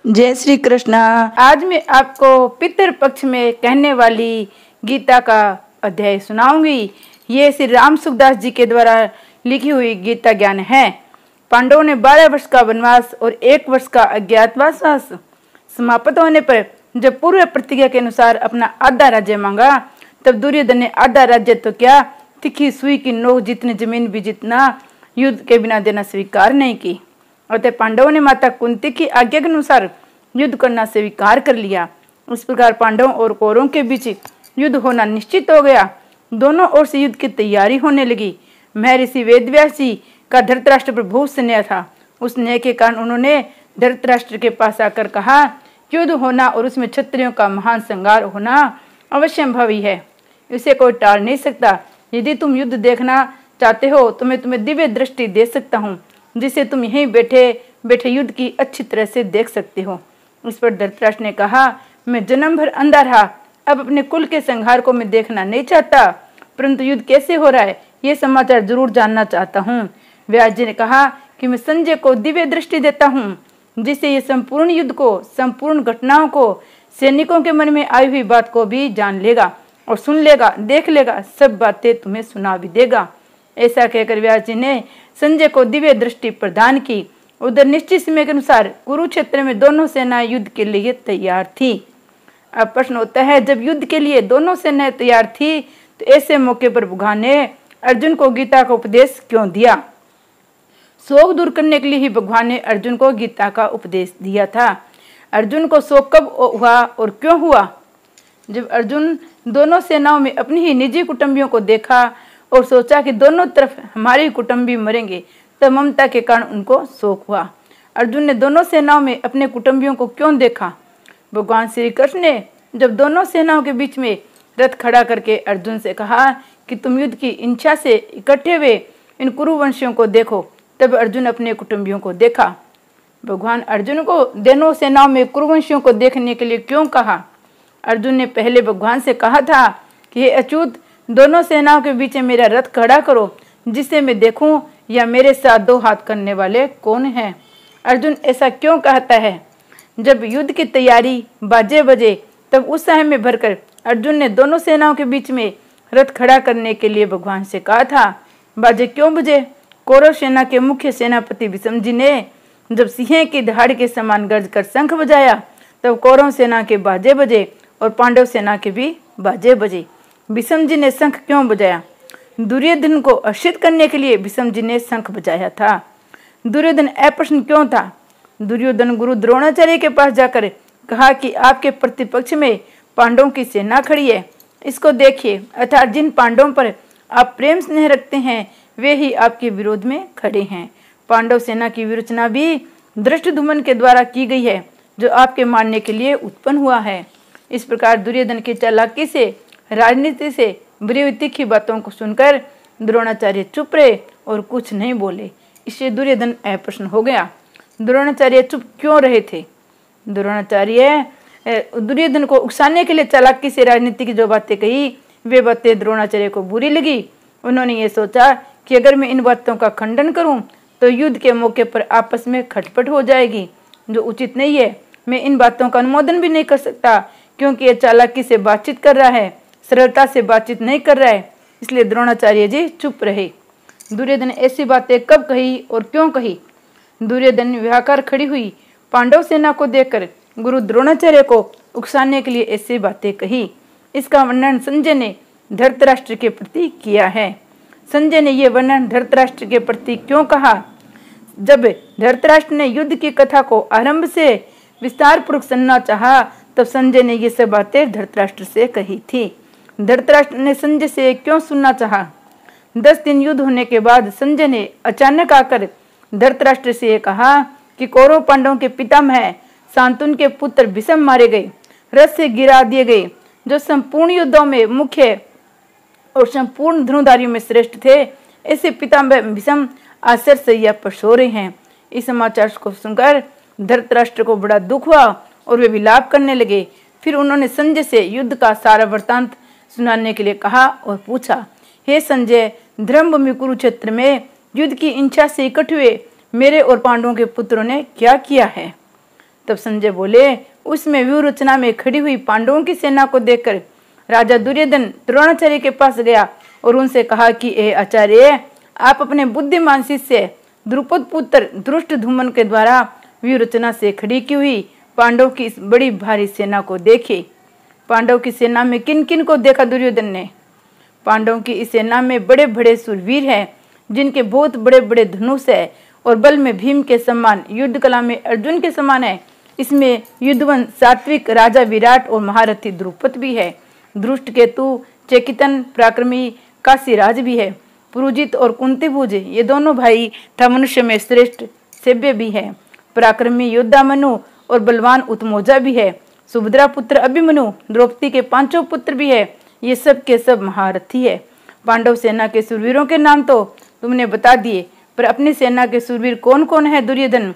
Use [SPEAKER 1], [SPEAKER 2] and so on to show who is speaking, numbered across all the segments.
[SPEAKER 1] जय श्री कृष्णा। आज मैं आपको पितृ पक्ष में कहने वाली गीता का अध्याय सुनाऊंगी। ये श्री राम सुखदास जी के द्वारा लिखी हुई गीता ज्ञान है। पांडवों ने 12 वर्ष का वनवास और 1 वर्ष का अज्ञातवास समाप्त होने पर जब पूर्व प्रतिज्ञा के अनुसार अपना आधा राज्य मांगा, तब दुर्योधन ने आधा राज्य तो क्या, तिखी सुई की नोक जितनी जमीन भी जितना युद्ध के बिना देना स्वीकार नहीं की। अतः पांडवों ने माता कुंती की आज्ञा के अनुसार युद्ध करना स्वीकार कर लिया। इस प्रकार पांडवों और कौरवों के बीच युद्ध होना निश्चित हो गया। दोनों ओर से युद्ध की तैयारी होने लगी। महर्षि वेदव्यास जी का धृतराष्ट्र पर बहुत स्नेह था। उस स्नेह के कारण उन्होंने धृतराष्ट्र के पास आकर कहा, युद्ध होना और उसमें क्षत्रियों का महान संहार होना अवश्यंभावी है, इसे कोई टाल नहीं सकता। यदि तुम युद्ध देखना चाहते हो तो मैं तुम्हें दिव्य दृष्टि दे सकता हूँ, जिससे तुम यहीं बैठे बैठे युद्ध की अच्छी तरह से देख सकते हो। इस पर धृतराष्ट्र ने कहा, मैं जन्म भर अंधा रहा, अब अपने कुल के संहार को मैं देखना नहीं चाहता, परंतु युद्ध कैसे हो रहा है ये समाचार जरूर जानना चाहता हूँ। व्यास जी ने कहा कि मैं संजय को दिव्य दृष्टि देता हूँ, जिससे ये संपूर्ण युद्ध को, संपूर्ण घटनाओं को, सैनिकों के मन में आई हुई बात को भी जान लेगा और सुन लेगा, देख लेगा, सब बातें तुम्हें सुना भी देगा। ऐसा कहकर व्यास जी ने संजय को दिव्य दृष्टि प्रदान की। उधर निश्चित समय के अनुसार कुरुक्षेत्र में दोनों सेनाएं युद्ध के लिए तैयार थी। अब प्रश्न होता है, जब युद्ध के लिए दोनों सेनाएं तैयार थी तो ऐसे मौके पर भगवान ने अर्जुन को गीता का उपदेश क्यों दिया? शोक दूर करने के लिए ही भगवान ने अर्जुन को गीता का उपदेश दिया था। अर्जुन को शोक कब हुआ और क्यों हुआ? जब अर्जुन दोनों सेनाओं में अपनी ही निजी कुटुंबियों को देखा और सोचा कि दोनों तरफ हमारे कुटुंबी मरेंगे, तब ममता के कारण उनको शोक हुआ। अर्जुन ने दोनों सेनाओं में अपने कुटुंबियों को क्यों देखा? भगवान श्री कृष्ण ने जब दोनों सेनाओं के बीच में रथ खड़ा करके अर्जुन से कहा कि तुम युद्ध की इच्छा से इकट्ठे हुए इन कुरुवंशियों को देखो, तब अर्जुन अपने कुटुंबियों को देखा। भगवान अर्जुन को दोनों सेनाओं में कुरुवंशियों को देखने के लिए क्यों कहा? अर्जुन ने पहले भगवान से कहा था कि हे अच्युत, दोनों सेनाओं के बीच मेरा रथ खड़ा करो, जिससे मैं देखूं या मेरे साथ 2 हाथ करने वाले कौन हैं। अर्जुन ऐसा क्यों कहता है? जब युद्ध की तैयारी बाजे बजे, तब उत्साह में भरकर अर्जुन ने दोनों सेनाओं के बीच में रथ खड़ा करने के लिए भगवान से कहा था। बाजे क्यों बजे? कौरव सेना के मुख्य सेनापति भीष्म जी ने जब सिंह की दहाड़ के समान गर्ज कर शंख बजाया, तब कौरव सेना के बाजे बजे और पांडव सेना के भी बाजे बजे। भीष्म जी ने शंख क्यों बजाया? दुर्योधन को हर्षित करने के लिए भीष्म जी ने शंख बजाया था। दुर्योधन अप्रसन्न क्यों था? दुर्योधन गुरु द्रोणाचार्य के पास जाकर कहा कि आपके प्रतिपक्ष में पांडवों की सेना खड़ी है, इसको देखिए, अर्थात जिन पांडवों पर आप प्रेम स्नेह रखते हैं वे ही आपके विरोध में खड़े हैं। पांडव सेना की विरचना भी धृष्टद्युम्न के द्वारा की गई है, जो आपके मारने के लिए उत्पन्न हुआ है। इस प्रकार दुर्योधन की चालाकी से, राजनीति से बुरी हुई तीखी बातों को सुनकर द्रोणाचार्य चुप रहे और कुछ नहीं बोले। इससे दुर्योधन अप्रसन्न हो गया। द्रोणाचार्य चुप क्यों रहे थे? द्रोणाचार्य दुर्योधन को उकसाने के लिए चालाकी से राजनीति की जो बातें कही, वे बातें द्रोणाचार्य को बुरी लगी। उन्होंने ये सोचा कि अगर मैं इन बातों का खंडन करूं तो युद्ध के मौके पर आपस में खटपट हो जाएगी, जो उचित नहीं है। मैं इन बातों का अनुमोदन भी नहीं कर सकता, क्योंकि ये चालाकी से बातचीत कर रहा है, सरलता से बातचीत नहीं कर रहा है। इसलिए द्रोणाचार्य जी चुप रहे। दुर्योधन ऐसी बातें कब कही और क्यों कही? दुर्योधन विहाकर खड़ी हुई पांडव सेना को देखकर गुरु द्रोणाचार्य को उकसाने के लिए ऐसी बातें कही। इसका वर्णन संजय ने धृतराष्ट्र के प्रति किया है। संजय ने यह वर्णन धृतराष्ट्र के प्रति क्यों कहा? जब धृतराष्ट्र ने युद्ध की कथा को आरंभ से विस्तार पूर्वक सुनना चाहा, तब संजय ने ये सब बातें धृतराष्ट्र से कही थी। धृतराष्ट्र ने संजय से क्यों सुनना चाहा? 10 दिन युद्ध होने के बाद संजय ने अचानक आकर धृतराष्ट्र से कहा कि कौरव पांडवों के पितामह शांतनु के पुत्र भीष्म मारे गए, रथ से गिरा दिए गए, जो संपूर्ण युद्धों में मुख्य और संपूर्ण धनुधारियों में श्रेष्ठ थे। ऐसे पितामह भीष्म आश्चर्य सैया पर सो रहे हैं। इस समाचार को सुनकर धृतराष्ट्र को बड़ा दुख हुआ और वे विलाप करने लगे। फिर उन्होंने संजय से युद्ध का सारा वृत्तांत सुनाने के लिए कहा और पूछा, हे संजय, धर्मभूमि कुरुक्षेत्र में युद्ध की इच्छा से इकट्ठे हुए मेरे और पांडवों के पुत्रों ने क्या किया है? तब संजय बोले, उसमें व्यूह रचना में खड़ी हुई पांडवों की सेना को देखकर राजा दुर्योधन द्रोणाचार्य के पास गया और उनसे कहा कि ए आचार्य, आप अपने बुद्धिमान शिष्य द्रुपद पुत्र धृष्टद्युम्न के द्वारा व्यूह रचना से खड़ी की हुई पांडवों की इस बड़ी भारी सेना को देखे। पांडव की सेना में किन किन को देखा दुर्योधन ने? पांडवों की इस सेना में बड़े बड़े सूरवीर हैं, जिनके बहुत बड़े बड़े धनुष है और बल में भीम के समान, युद्ध कला में अर्जुन के समान है। इसमें युद्धवन सात्विक राजा विराट और महारथी द्रुपद भी है। धृष्टकेतु, चेकितन, पराक्रमी काशीराज भी है। पुरुजित और कुंतीभुज ये दोनों भाई था मनुष्य में श्रेष्ठ सेव्य भी है। पराक्रमी योद्धा मनु और बलवान उत्मोजा भी है। सुभद्रा पुत्र अभिमन्यु, द्रौपदी के 5 पुत्र भी है। ये सब के सब महारथी है। पांडव सेना के सूरवीरों के नाम तो तुमने बता दिए, पर अपनी सेना के सूरवीर कौन कौन है दुर्योधन?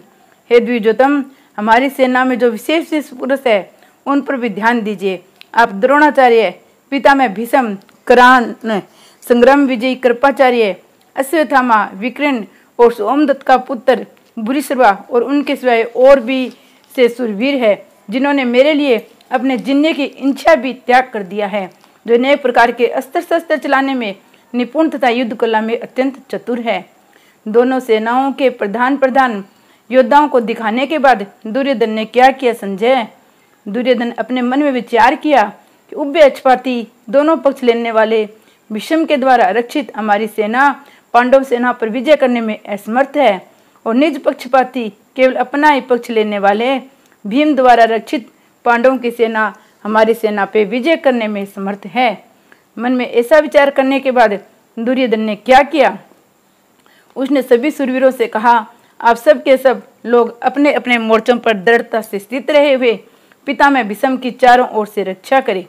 [SPEAKER 1] हे द्विजोतम, हमारी सेना में जो विशेष पुरुष है उन पर भी ध्यान दीजिए। आप द्रोणाचार्य, पिता में भीष्म, करान, संग्राम विजयी कृपाचार्य, अश्वत्थामा, विकर्ण और सोमदत्त का पुत्र भूरिश्रवा और उनके सिवाय और भी से सूरवीर है, जिन्होंने मेरे लिए अपने जीने की इच्छा भी त्याग कर दिया है, जो नए प्रकार के अस्त्र शस्त्र चलाने में निपुण तथा युद्ध कला में अत्यंत चतुर है। दोनों सेनाओं के प्रधान योद्धाओं को दिखाने के बाद दुर्योधन ने क्या किया संजय? दुर्योधन अपने मन में विचार किया कि उभय पक्षपाती दोनों पक्ष लेने वाले भीष्म के द्वारा रक्षित हमारी सेना पांडव सेना पर विजय करने में असमर्थ है और निज पक्षपाती केवल अपना ही पक्ष लेने वाले भीम द्वारा रक्षित पांडवों की सेना हमारी सेना पे विजय करने में समर्थ है। मन में ऐसा विचार करने के बाद दुर्योधन ने क्या किया? उसने सभी सूरवीरों से कहा, आप सब के सब लोग अपने अपने मोर्चों पर दृढ़ता से स्थित रहे हुए पिता में भीष्म की चारों ओर से रक्षा करे।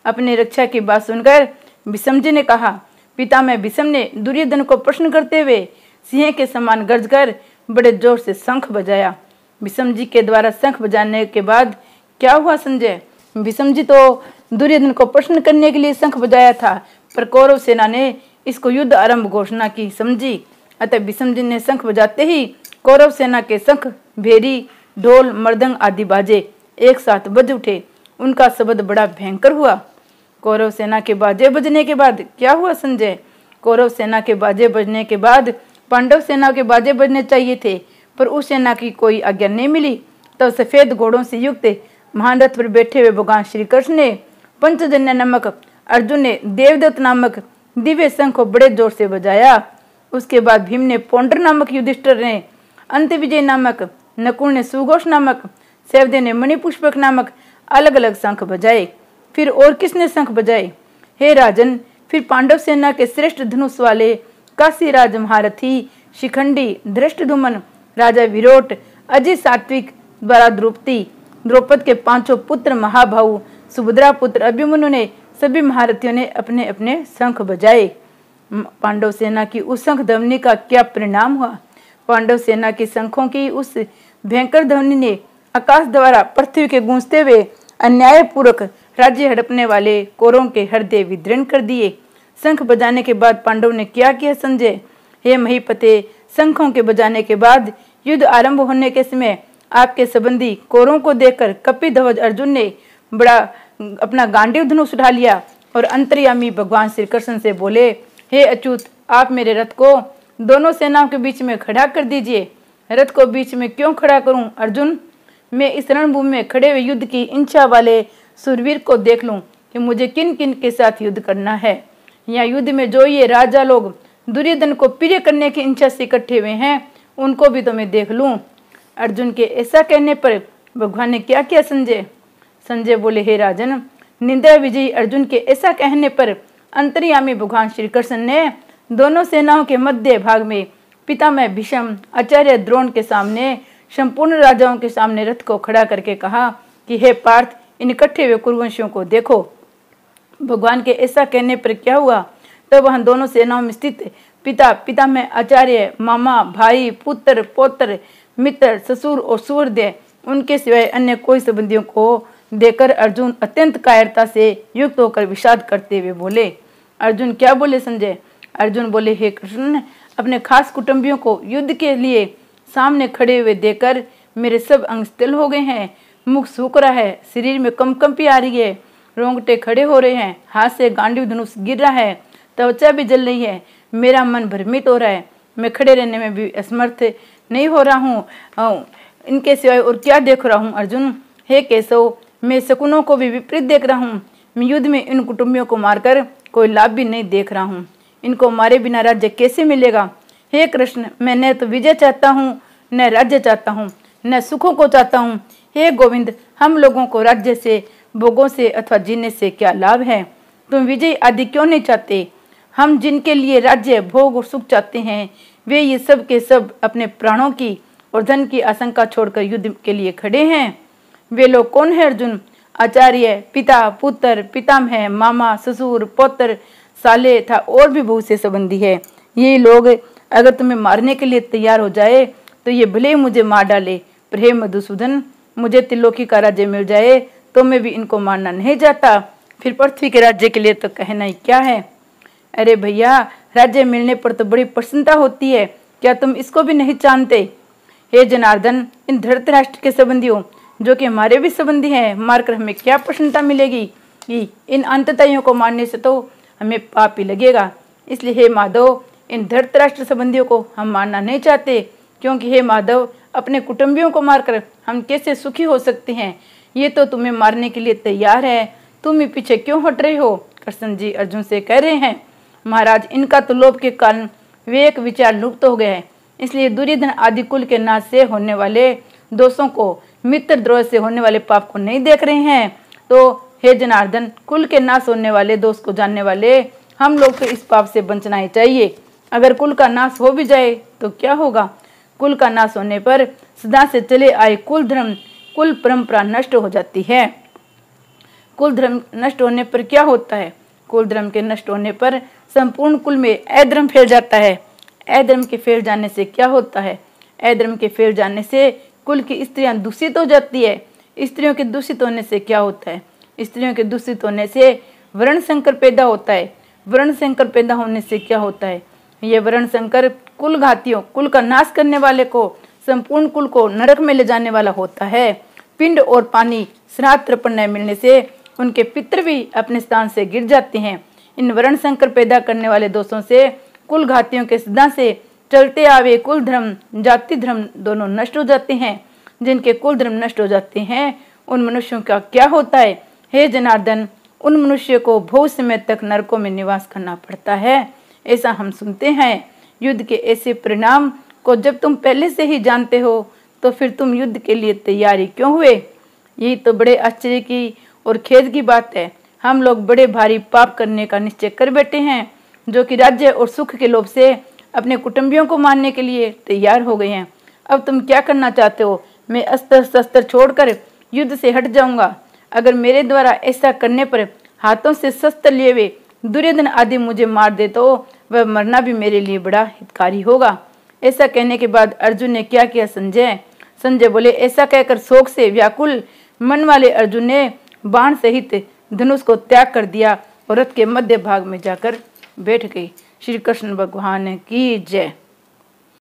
[SPEAKER 1] अपनी रक्षा की बात सुनकर भीष्म जी ने कहा, पिता में भीष्म ने दुर्योधन को प्रश्न करते हुए सिंह के समान गर्ज कर बड़े जोर से शंख बजाया। भीष्म जी के द्वारा शंख बजाने के बाद क्या हुआ संजय? भीष्म जी तो दुर्योधन को प्रश्न करने के लिए शंख बजाया था, पर कौरव सेना ने इसको युद्ध आरंभ घोषणा की समझी। अतः भीष्म जी ने शंख बजाते ही कौरव सेना के शंख, भेरी, ढोल, मृदंग आदि बाजे एक साथ बज उठे। उनका शब्द बड़ा भयंकर हुआ। कौरव सेना के बाजे बजने के बाद क्या हुआ संजय? कौरव सेना के बाजे बजने के बाद पांडव सेना के बाजे बजने चाहिए थे, पर उस सेना की कोई आज्ञा नहीं मिली। तो सफेद घोड़ों से युक्त महान रथ पर बैठे हुए भगवान श्री कृष्ण ने, पंचजन्य नामक अर्जुन ने देवदत्त नामक दिव्य शंख को बड़े जोर से बजाया। उसके बाद भीम ने, पौंड्र नामक युधिष्ठिर ने, अंत विजय नामक, नकुल ने सुघोष नामक, सहदेव ने मणिपुष्पक नामक अलग अलग शंख बजाए। फिर और किसने शंख बजाए? हे राजन, फिर पांडव सेना के श्रेष्ठ धनुष वाले काशीराज महारथी शिखंडी धृष्टद्युम्न, राजा विरोट, अजय सात्विक द्वारा द्रौपद के 5 पुत्र महाभाऊ सुभद्रा पुत्र अभिमन्यु ने, सभी महारथियों ने अपने अपने शंख बजाए। पांडव सेना की उस शंख ध्वनि का क्या परिणाम हुआ? पांडव सेना की शंखों की उस भयंकर ध्वनि ने आकाश द्वारा पृथ्वी के गूंजते हुए अन्यायपूर्वक राज्य हड़पने वाले कौरवों के हृदय विदीर्ण कर दिए। शंख बजाने के बाद पांडव ने क्या किया संजय? हे महीपते, शंखों के बजाने के बाद युद्ध आरंभ होने के समय आपके संबंधी कौरवों को देखकर कपिध्वज अर्जुन ने बड़ा अपना गांडीव धनुष उठा लिया और अंतर्यामी भगवान श्री कृष्ण से बोले, हे अच्युत, आप मेरे रथ को दोनों सेनाओं के बीच में खड़ा कर दीजिए। रथ को बीच में क्यों खड़ा करूं अर्जुन? मैं इस रणभूमि में खड़े हुए युद्ध की इच्छा वाले सूरवीर को देख लूं कि मुझे किन किन के साथ युद्ध करना है। यहाँ युद्ध में जो ये राजा लोग दुर्योधन को प्रिय करने की इच्छा से इकट्ठे हुए हैं, उनको भी तो मैं देख लूं। अर्जुन के ऐसा कहने पर भगवान ने क्या किया संजय? संजय बोले, हे राजन, निंदा विजयी अर्जुन के ऐसा कहने पर अंतर्यामी भगवान श्री कृष्ण ने दोनों सेनाओं के मध्य भाग में पितामह भीष्म, आचार्य द्रोण के सामने, संपूर्ण राजाओं के सामने रथ को खड़ा करके कहा कि हे पार्थ, इन इकट्ठे हुए कुरुवंशियों को देखो। भगवान के ऐसा कहने पर क्या हुआ? तब वहां दोनों सेनाओं में स्थित पितामह, आचार्य, मामा, भाई, पुत्र, पौत्र, मित्र, ससुर और सुहृदय, उनके सिवाय अन्य कोई संबंधियों को देखकर अर्जुन अत्यंत कायरता से युक्त होकर विषाद करते हुए बोले। अर्जुन क्या बोले संजय? अर्जुन बोले, हे कृष्ण, अपने खास कुटुंबियों को युद्ध के लिए सामने खड़े हुए देखकर मेरे सब अंग स्थिर हो गए हैं, मुख सूख रहा है, शरीर में कंपी आ रही है, रोंगटे खड़े हो रहे हैं, हाथ से गांडीव धनुष गिर रहा है, त्वचा भी जल रही है, मेरा मन भ्रमित हो रहा है, मैं खड़े रहने में भी असमर्थ नहीं हो रहा हूँ, इनके सिवाय और क्या देख रहा हूँ अर्जुन। हे केशव, मैं शकुनों को भी विपरीत देख रहा हूँ, मैं युद्ध में इन कुटुंबियों को मारकर कोई लाभ भी नहीं देख रहा हूँ, इनको मारे बिना राज्य कैसे मिलेगा। हे कृष्ण, मैं न तो विजय चाहता हूँ, न राज्य चाहता हूँ, न सुखों को चाहता हूँ। हे गोविंद, हम लोगों को राज्य से, भोगों से अथवा जीने से क्या लाभ है। तुम विजय आदि क्यों नहीं चाहते। हम जिनके लिए राज्य, भोग और सुख चाहते हैं, वे ये सब के सब अपने प्राणों की और धन की आशंका छोड़कर युद्ध के लिए खड़े हैं। वे लोग कौन है अर्जुन। आचार्य, पिता, पुत्र, पितामह, मामा, ससुर, पौत्र, साले था और भी बहुत से संबंधी है। ये लोग अगर तुम्हें मारने के लिए तैयार हो जाए तो ये भले ही मुझे मार डाले, पर हे मधुसूदन, मुझे त्रिलोकी का राज्य मिल जाए तो मैं भी इनको मारना नहीं चाहता। फिर पृथ्वी के राज्य के लिए तो कहना ही क्या है। अरे भैया, राज्य मिलने पर तो बड़ी प्रसन्नता होती है, क्या तुम इसको भी नहीं जानते। हे जनार्दन, इन धृतराष्ट्र के संबंधियों, जो कि हमारे भी संबंधी हैं, मारकर हमें क्या प्रसन्नता मिलेगी। इन अंतताइयों को मारने से तो हमें पाप ही लगेगा। इसलिए हे माधव, इन धृतराष्ट्र संबंधियों को हम मारना नहीं चाहते, क्योंकि हे माधव, अपने कुटुंबियों को मारकर हम कैसे सुखी हो सकते हैं। ये तो तुम्हें मारने के लिए तैयार है, तुम ही पीछे क्यों हट रहे हो। कृष्ण जी अर्जुन से कह रहे हैं, महाराज, इनका तो लोभ के कारण विवेक विचार लुप्त हो गया है, इसलिए दुर्योधन आदि कुल के नाश से होने वाले दोषों को, मित्र द्रोह से होने वाले पाप को नहीं देख रहे हैं। तो हे जनार्दन, कुल के नाश होने वाले दोष को जानने वाले हम लोग तो इस पाप से बचना ही चाहिए। अगर कुल का नाश हो भी जाए तो क्या होगा। कुल का नाश होने पर सदा से चले आए कुल धर्म, कुल परंपरा नष्ट हो जाती है। कुल धर्म नष्ट होने पर क्या होता है। कुल धर्म के नष्ट होने पर संपूर्ण कुल में अधर्म फैल जाता है। अधर्म के फैल जाने से क्या होता है। अधर्म के फैल जाने से कुल की स्त्रियां दूषित हो जाती है। स्त्रियों के दूषित होने से क्या होता है। स्त्रियों के दूषित होने से वर्ण संकर पैदा होता है। वर्ण संकर पैदा होने से क्या होता है। ये वर्ण संकर कुल घातियों, कुल का नाश करने वाले को, संपूर्ण कुल को नरक में ले जाने वाला होता है। पिंड और पानी श्राद्ध तर्पण न मिलने से उनके पितृ भी अपने स्थान से गिर जाते हैं। इन वर्ण संकर पैदा करने वाले दोषों से कुल घातियों के सदा से चलते आवे कुल धर्म, जाति धर्म दोनों नष्ट हो जाते हैं। जिनके कुल धर्म नष्ट हो जाते हैं उन मनुष्यों का क्या होता है। हे जनार्दन, उन मनुष्य को बहुत समय तक नरकों में निवास करना पड़ता है, ऐसा हम सुनते हैं। युद्ध के ऐसे परिणाम को जब तुम पहले से ही जानते हो तो फिर तुम युद्ध के लिए तैयारी क्यों हुए। यही तो बड़े आश्चर्य की और खेद की बात है। हम लोग बड़े भारी पाप करने का निश्चय कर बैठे हैं, जो कि राज्य और सुख के लोभ से अपने कुटुंबियों को मारने के लिए तैयार हो गए हैं। अब तुम क्या करना चाहते हो। मैं अस्त्र शस्त्र छोड़कर युद्ध से हट जाऊंगा। अगर मेरे द्वारा ऐसा करने पर हाथों से शस्त्र लिए हुए दुर्योधन आदि मुझे मार दे तो वह मरना भी मेरे लिए बड़ा हितकारी होगा। ऐसा कहने के बाद अर्जुन ने क्या किया। संजय बोले, ऐसा कहकर शोक से व्याकुल मन वाले अर्जुन ने बाण सहित धनुष को त्याग कर दिया और रथ के मध्य भाग में जाकर बैठ गई। श्री कृष्ण भगवान की जय।